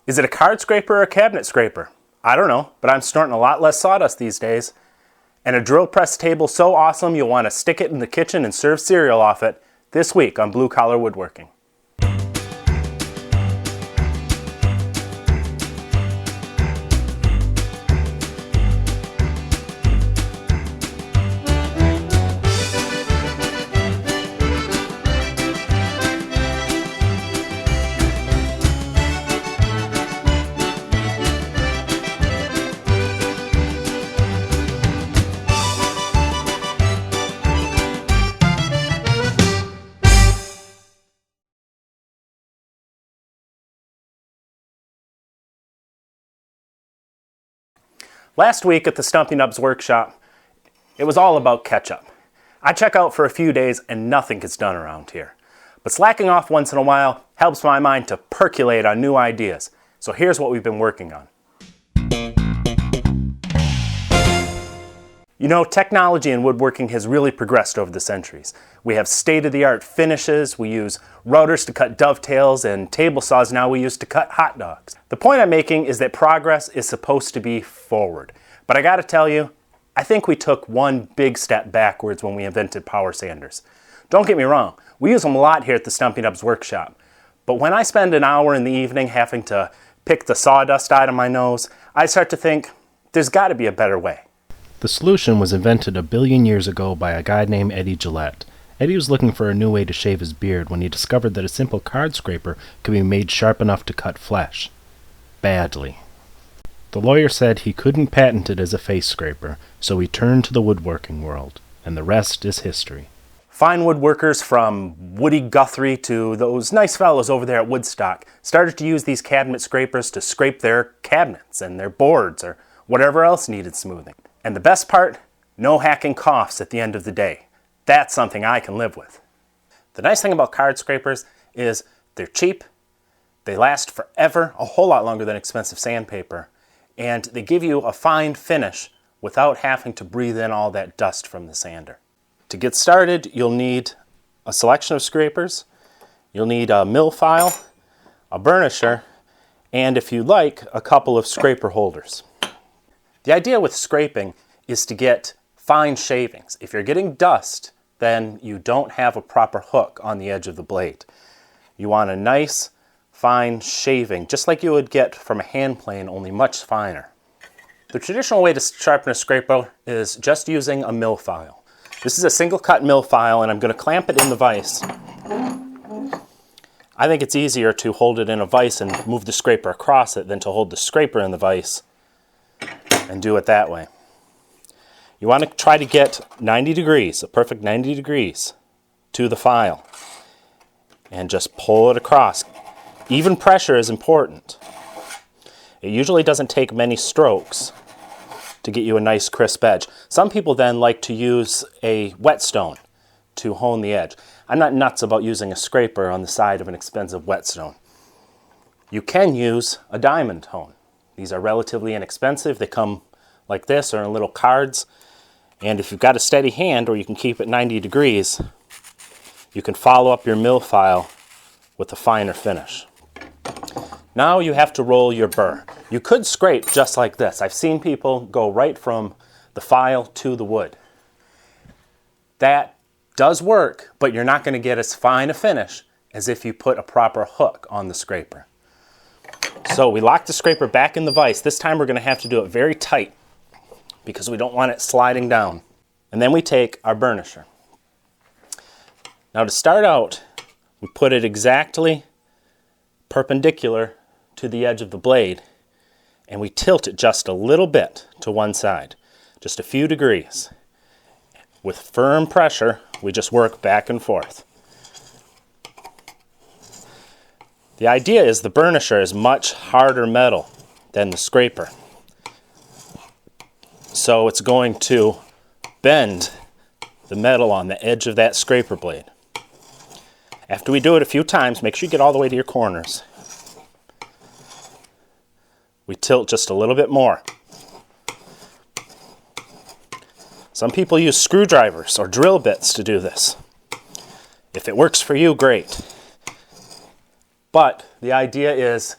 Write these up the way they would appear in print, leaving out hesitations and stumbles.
Is it a card scraper or a cabinet scraper? I don't know, but I'm snorting a lot less sawdust these days. And a drill press table so awesome you'll want to stick it in the kitchen and serve cereal off it this week on Blue Collar Woodworking. Last week at the Stumpy Nubs workshop, it was all about ketchup. I check out for a few days and nothing gets done around here. But slacking off once in a while helps my mind to percolate on new ideas. So here's what we've been working on. You know, technology in woodworking has really progressed over the centuries. We have state-of-the-art finishes, we use routers to cut dovetails, and table saws now we use to cut hot dogs. The point I'm making is that progress is supposed to be forward. But I gotta tell you, I think we took one big step backwards when we invented power sanders. Don't get me wrong, we use them a lot here at the Stumpy Nubs workshop. But when I spend an hour in the evening having to pick the sawdust out of my nose, I start to think, there's gotta be a better way. The solution was invented a billion years ago by a guy named Eddie Gillette. Eddie was looking for a new way to shave his beard when he discovered that a simple card scraper could be made sharp enough to cut flesh. Badly. The lawyer said he couldn't patent it as a face scraper, so he turned to the woodworking world, and the rest is history. Fine woodworkers from Woody Guthrie to those nice fellows over there at Woodstock started to use these cabinet scrapers to scrape their cabinets and their boards or whatever else needed smoothing. And the best part, no hacking coughs at the end of the day. That's something I can live with. The nice thing about card scrapers is they're cheap, they last forever, a whole lot longer than expensive sandpaper, and they give you a fine finish without having to breathe in all that dust from the sander. To get started, you'll need a selection of scrapers, you'll need a mill file, a burnisher, and if you like, a couple of scraper holders. The idea with scraping is to get fine shavings. If you're getting dust, then you don't have a proper hook on the edge of the blade. You want a nice, fine shaving, just like you would get from a hand plane, only much finer. The traditional way to sharpen a scraper is just using a mill file. This is a single cut mill file, and I'm going to clamp it in the vise. I think it's easier to hold it in a vise and move the scraper across it than to hold the scraper in the vise and do it that way. You want to try to get 90 degrees, a perfect 90 degrees to the file, and just pull it across. Even pressure is important. It usually doesn't take many strokes to get you a nice crisp edge. Some people then like to use a whetstone to hone the edge. I'm not nuts about using a scraper on the side of an expensive whetstone. You can use a diamond hone. These are relatively inexpensive. They come like this or in little cards. And if you've got a steady hand, or you can keep it 90 degrees, you can follow up your mill file with a finer finish. Now you have to roll your burr. You could scrape just like this. I've seen people go right from the file to the wood. That does work, but you're not going to get as fine a finish as if you put a proper hook on the scraper. So we lock the scraper back in the vise. This time we're going to have to do it very tight because we don't want it sliding down. And then we take our burnisher. Now to start out, we put it exactly perpendicular to the edge of the blade, and we tilt it just a little bit to one side, just a few degrees. With firm pressure, we just work back and forth. The idea is the burnisher is much harder metal than the scraper. So it's going to bend the metal on the edge of that scraper blade. After we do it a few times, make sure you get all the way to your corners. We tilt just a little bit more. Some people use screwdrivers or drill bits to do this. If it works for you, great. But the idea is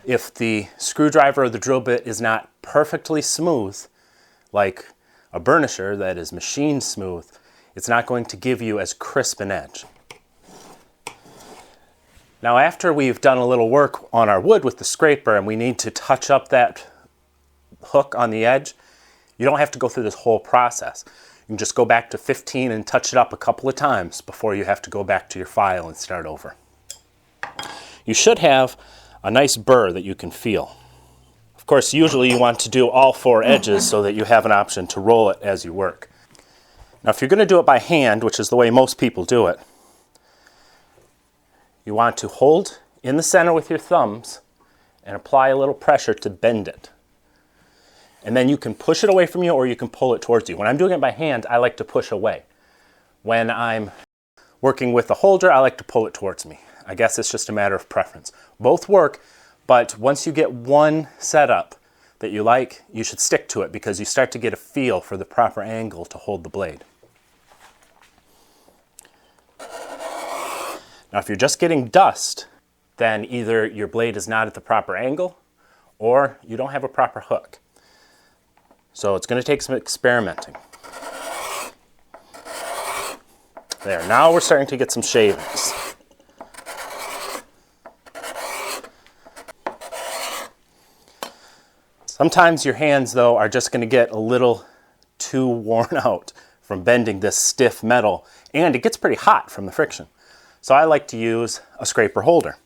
If the screwdriver or the drill bit is not perfectly smooth, like a burnisher that is machine smooth, it's not going to give you as crisp an edge. Now after we've done a little work on our wood with the scraper and we need to touch up that hook on the edge, you don't have to go through this whole process. You can just go back to 15 and touch it up a couple of times before you have to go back to your file and start over. You should have a nice burr that you can feel. Of course, usually you want to do all 4 edges so that you have an option to roll it as you work. Now if you're going to do it by hand, which is the way most people do it, you want to hold in the center with your thumbs and apply a little pressure to bend it. And then you can push it away from you or you can pull it towards you. When I'm doing it by hand, I like to push away. When I'm working with the holder, I like to pull it towards me. I guess it's just a matter of preference. Both work, but once you get one setup that you like, you should stick to it because you start to get a feel for the proper angle to hold the blade. Now if you're just getting dust, then either your blade is not at the proper angle or you don't have a proper hook. So it's going to take some experimenting. There, now we're starting to get some shavings. Sometimes your hands, though, are just going to get a little too worn out from bending this stiff metal, and it gets pretty hot from the friction. So I like to use a scraper holder.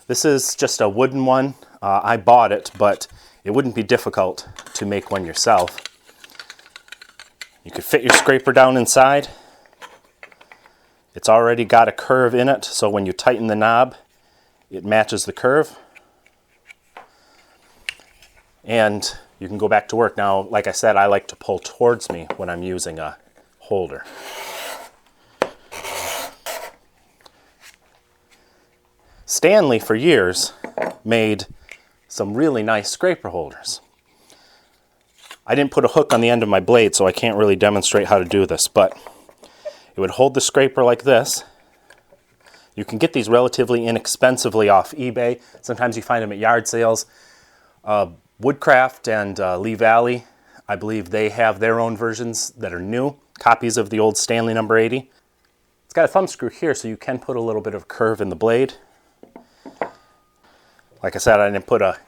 This is just a wooden one. I bought it, but it wouldn't be difficult to make one yourself. You could fit your scraper down inside. It's already got a curve in it, so when you tighten the knob, it matches the curve. And you can go back to work. Now, like I said, I like to pull towards me when I'm using a holder. Stanley, for years, made some really nice scraper holders. I didn't put a hook on the end of my blade, so I can't really demonstrate how to do this, but it would hold the scraper like this. You can get these relatively inexpensively off eBay. Sometimes you find them at yard sales. Woodcraft and Lee Valley, I believe they have their own versions that are new, copies of the old Stanley number 80. It's got a thumb screw here, so you can put a little bit of curve in the blade. Like I said, I didn't put a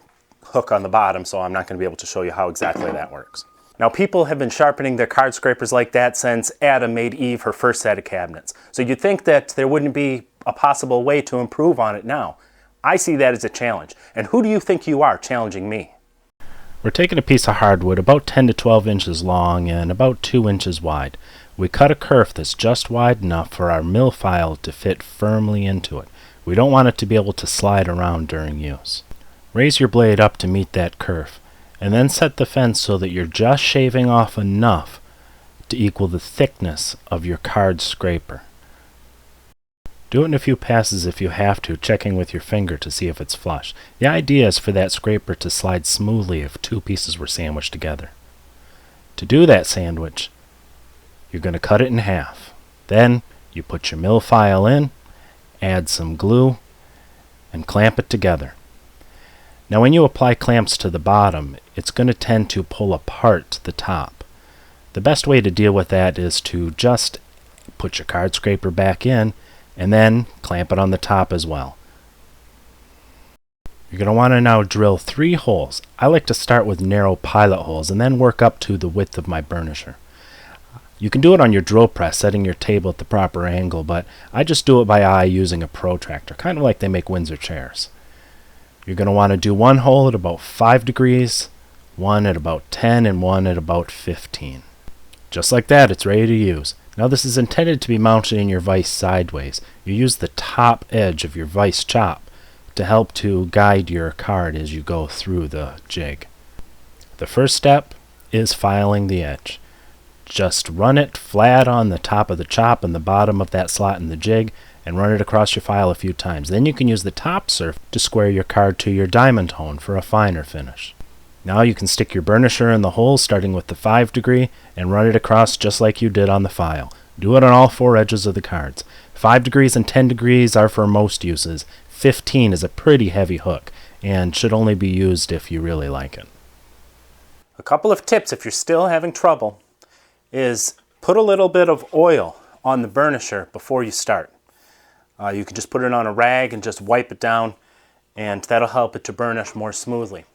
hook on the bottom, so I'm not going to be able to show you how exactly that works. Now, people have been sharpening their card scrapers like that since Adam made Eve her first set of cabinets. So you'd think that there wouldn't be a possible way to improve on it now. I see that as a challenge. And who do you think you are challenging me? We're taking a piece of hardwood about 10 to 12 inches long and about 2 inches wide. We cut a kerf that's just wide enough for our mill file to fit firmly into it. We don't want it to be able to slide around during use. Raise your blade up to meet that kerf, and then set the fence so that you're just shaving off enough to equal the thickness of your card scraper. Do it in a few passes if you have to, checking with your finger to see if it's flush. The idea is for that scraper to slide smoothly if 2 pieces were sandwiched together. To do that sandwich, you're going to cut it in half. Then you put your mill file in, add some glue, and clamp it together. Now when you apply clamps to the bottom, it's going to tend to pull apart the top. The best way to deal with that is to just put your card scraper back in and then clamp it on the top as well. You're going to want to now drill 3 holes. I like to start with narrow pilot holes and then work up to the width of my burnisher. You can do it on your drill press, setting your table at the proper angle, but I just do it by eye using a protractor, kind of like they make Windsor chairs. You're going to want to do 1 hole at about 5 degrees, 1 at about 10, and 1 at about 15. Just like that, it's ready to use. Now this is intended to be mounted in your vise sideways. You use the top edge of your vise chop to help to guide your card as you go through the jig. The first step is filing the edge. Just run it flat on the top of the chop and the bottom of that slot in the jig and run it across your file a few times. Then you can use the top surf to square your card to your diamond tone for a finer finish. Now you can stick your burnisher in the hole starting with the 5 degree and run it across just like you did on the file. Do it on all 4 edges of the cards. 5 degrees and 10 degrees are for most uses. 15 is a pretty heavy hook. and should only be used if you really like it. A couple of tips if you're still having trouble is put a little bit of oil on the burnisher before you start. You can just put it on a rag and just wipe it down, and that'll help it to burnish more smoothly.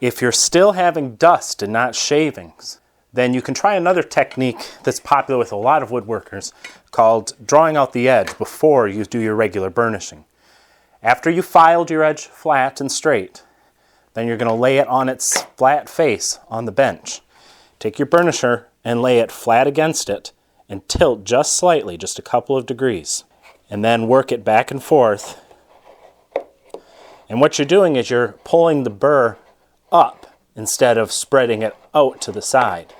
If you're still having dust and not shavings, then you can try another technique that's popular with a lot of woodworkers called drawing out the edge before you do your regular burnishing. After you filed your edge flat and straight, then you're going to lay it on its flat face on the bench. Take your burnisher and lay it flat against it and tilt just slightly, just a couple of degrees, and then work it back and forth. And what you're doing is you're pulling the burr up instead of spreading it out to the side.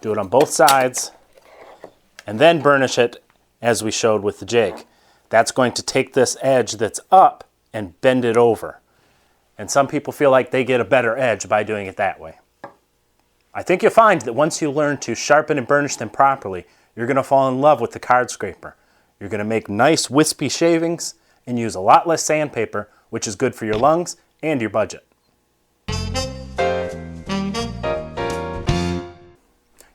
Do it on both sides and then burnish it as we showed with the jig. That's going to take this edge that's up and bend it over. And some people feel like they get a better edge by doing it that way. I think you'll find that once you learn to sharpen and burnish them properly, you're going to fall in love with the card scraper. You're going to make nice wispy shavings and use a lot less sandpaper, which is good for your lungs and your budget.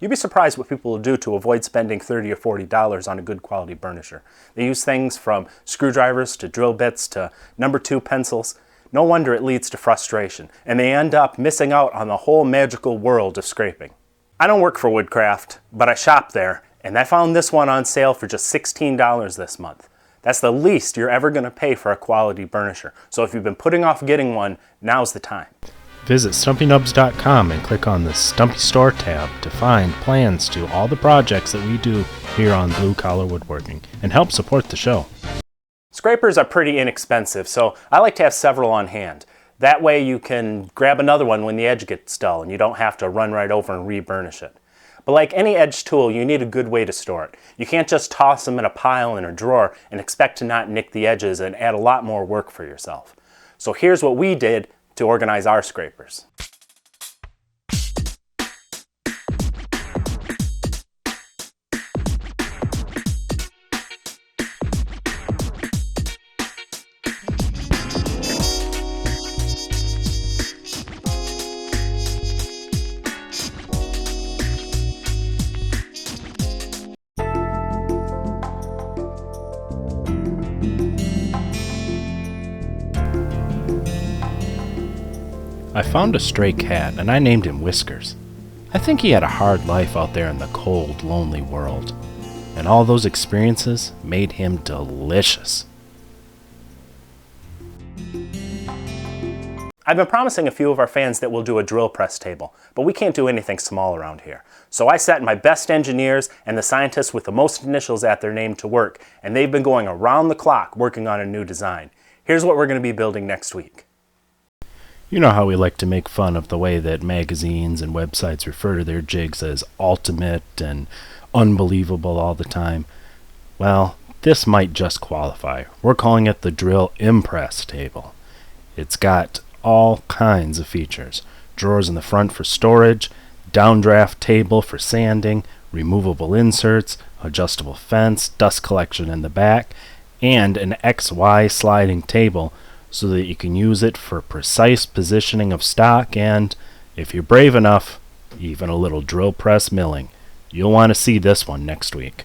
You'd be surprised what people will do to avoid spending $30 or $40 on a good quality burnisher. They use things from screwdrivers to drill bits to number 2 pencils. No wonder it leads to frustration, and they end up missing out on the whole magical world of scraping. I don't work for Woodcraft, but I shop there, and I found this one on sale for just $16 this month. That's the least you're ever going to pay for a quality burnisher. So if you've been putting off getting one, now's the time. Visit StumpyNubs.com and click on the Stumpy Store tab to find plans to all the projects that we do here on Blue Collar Woodworking and help support the show. Scrapers are pretty inexpensive, so I like to have several on hand. That way you can grab another one when the edge gets dull and you don't have to run right over and re-burnish it. But like any edge tool, you need a good way to store it. You can't just toss them in a pile in a drawer and expect to not nick the edges and add a lot more work for yourself. So here's what we did to organize our scrapers. I found a stray cat and I named him Whiskers. I think he had a hard life out there in the cold, lonely world, and all those experiences made him delicious. I've been promising a few of our fans that we'll do a drill press table, but we can't do anything small around here. So I sent my best engineers and the scientists with the most initials at their name to work, and they've been going around the clock working on a new design. Here's what we're going to be building next week. You know how we like to make fun of the way that magazines and websites refer to their jigs as ultimate and unbelievable all the time? Well, this might just qualify. We're calling it the Drill Impress table. It's got all kinds of features. Drawers in the front for storage, downdraft table for sanding, removable inserts, adjustable fence, dust collection in the back, and an XY sliding table so that you can use it for precise positioning of stock and, if you're brave enough, even a little drill press milling. You'll want to see this one next week.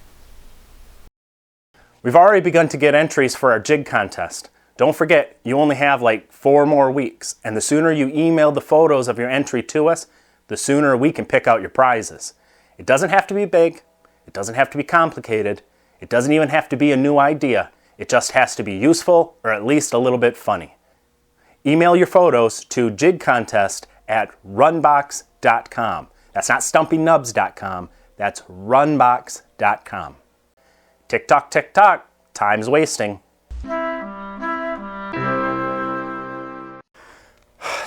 We've already begun to get entries for our jig contest. Don't forget, you only have like 4 more weeks, and the sooner you email the photos of your entry to us, the sooner we can pick out your prizes. It doesn't have to be big, it doesn't have to be complicated, it doesn't even have to be a new idea. It just has to be useful or at least a little bit funny. Email your photos to jigcontest@runbox.com. That's not stumpynubs.com, that's runbox.com. Tick tock, tick tock, time's wasting.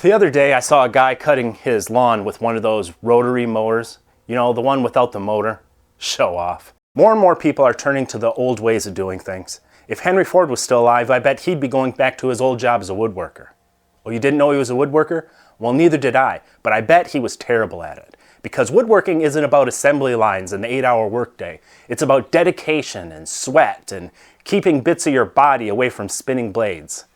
The other day I saw a guy cutting his lawn with one of those rotary mowers. You know, the one without the motor. Show off. More and more people are turning to the old ways of doing things. If Henry Ford was still alive, I bet he'd be going back to his old job as a woodworker. Oh, you didn't know he was a woodworker? Well, neither did I, but I bet he was terrible at it. Because woodworking isn't about assembly lines and the 8-hour workday. It's about dedication and sweat and keeping bits of your body away from spinning blades.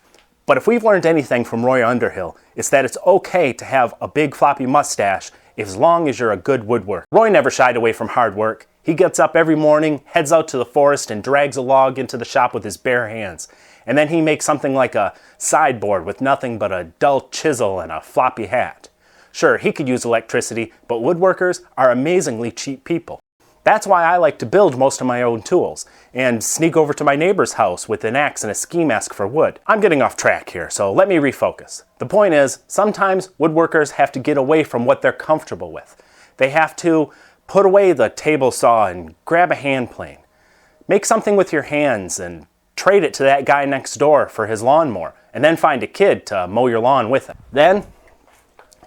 But if we've learned anything from Roy Underhill, it's that it's okay to have a big floppy mustache as long as you're a good woodworker. Roy never shied away from hard work. He gets up every morning, heads out to the forest, and drags a log into the shop with his bare hands. And then he makes something like a sideboard with nothing but a dull chisel and a floppy hat. Sure, he could use electricity, but woodworkers are amazingly cheap people. That's why I like to build most of my own tools and sneak over to my neighbor's house with an axe and a ski mask for wood. I'm getting off track here, so let me refocus. The point is, sometimes woodworkers have to get away from what they're comfortable with. They have to put away the table saw and grab a hand plane. Make something with your hands and trade it to that guy next door for his lawnmower, and then find a kid to mow your lawn with it. Then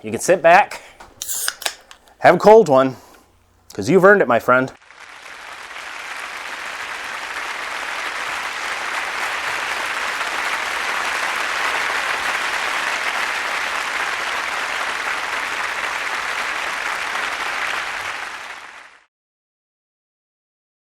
you can sit back, have a cold one, because you've earned it, my friend.